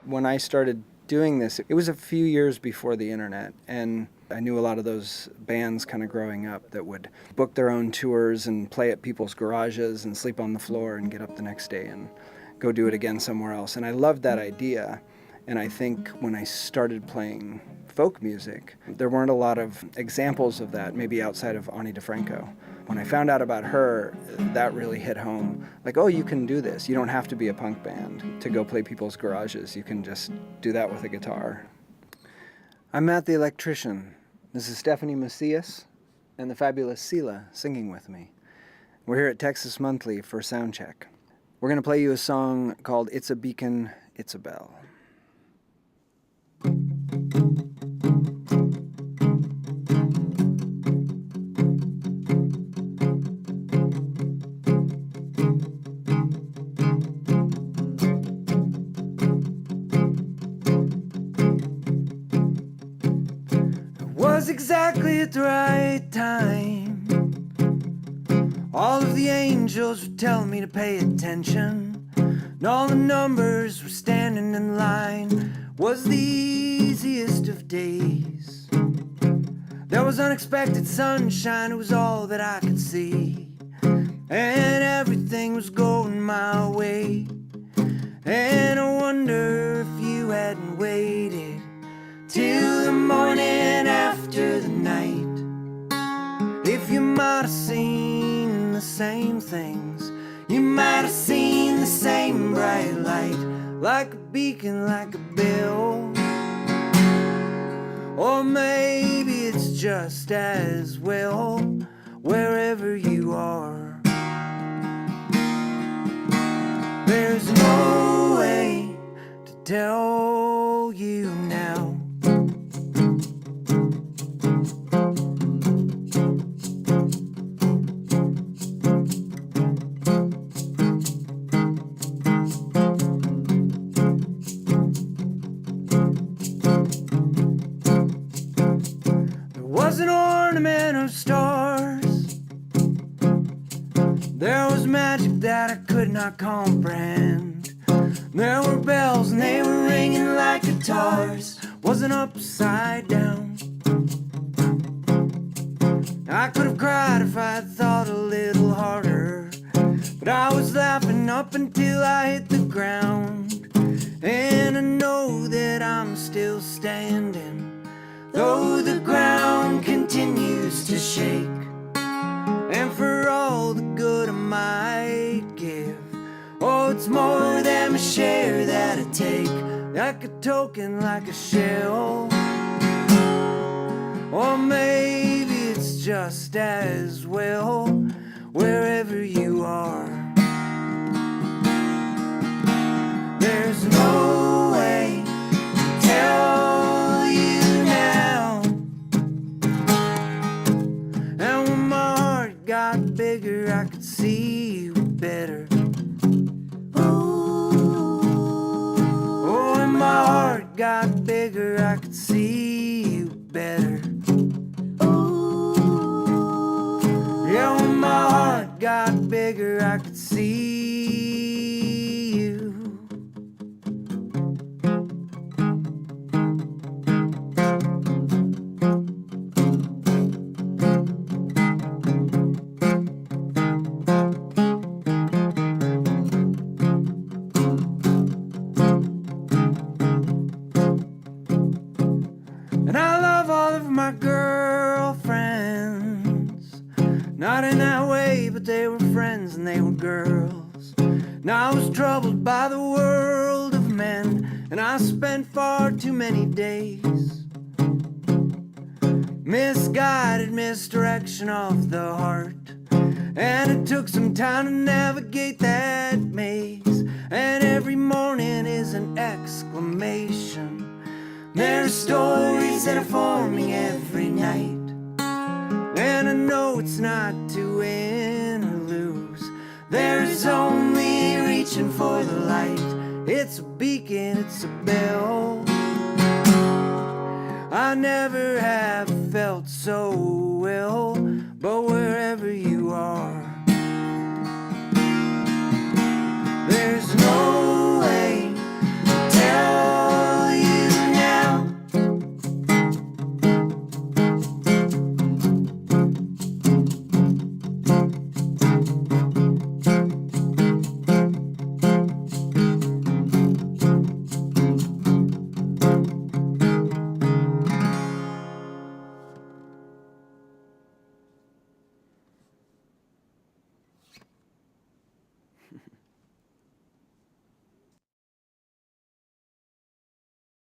When I started doing this, it was a few years before the internet, and I knew a lot of those bands kind of growing up that would book their own tours and play at people's garages and sleep on the floor and get up the next day and go do it again somewhere else. And I loved that idea. And I think when I started playing folk music, there weren't a lot of examples of that, maybe outside of Ani DeFranco. When I found out about her, that really hit home. Like, oh, you can do this. You don't have to be a punk band to go play people's garages. You can just do that with a guitar. I'm Matt the Electrician. This is Stephanie Macias and the fabulous Sela singing with me. We're here at Texas Monthly for Soundcheck. We're going to play you a song called It's a Beacon, It's a Bell. Was exactly at the right time. All of the angels were telling me to pay attention, and all the numbers were standing in line. Was the easiest of days. There was unexpected sunshine, it was all that I could see, and everything was going my way. And I wonder if you hadn't waited till the morning after the night, if you might have seen the same things, you might have seen the same bright light, like a beacon, like a bell. Or maybe it's just as well, wherever you are. There's no way to tell you now. Was an ornament of stars. There was magic that I could not comprehend. There were bells and they were ringing like guitars. Wasn't upside down. I could have cried if I had thought a little harder, but I was laughing up until I hit the ground. And I know that I'm still standing, though the ground continues to shake. And for all the good I might give, oh, it's more than a share that I take, like a token, like a shell. Or maybe it's just as well, wherever you are. There's no way to tell you now. And when my heart got bigger, I could see you better. Oh, when my heart got bigger, I could see you better. Yeah, when my heart got bigger, I could see you. And I love all of my girlfriends, not in that way, but they were friends and they were girls. And I was troubled by the world of men, and I spent far too many days misguided, misdirection of the heart. And it took some time to navigate that maze, and every morning is an exclamation. There are stories that are forming every night, and I know it's not to win or lose. There's only reaching for the light. It's a beacon, it's a bell. I never have felt so well,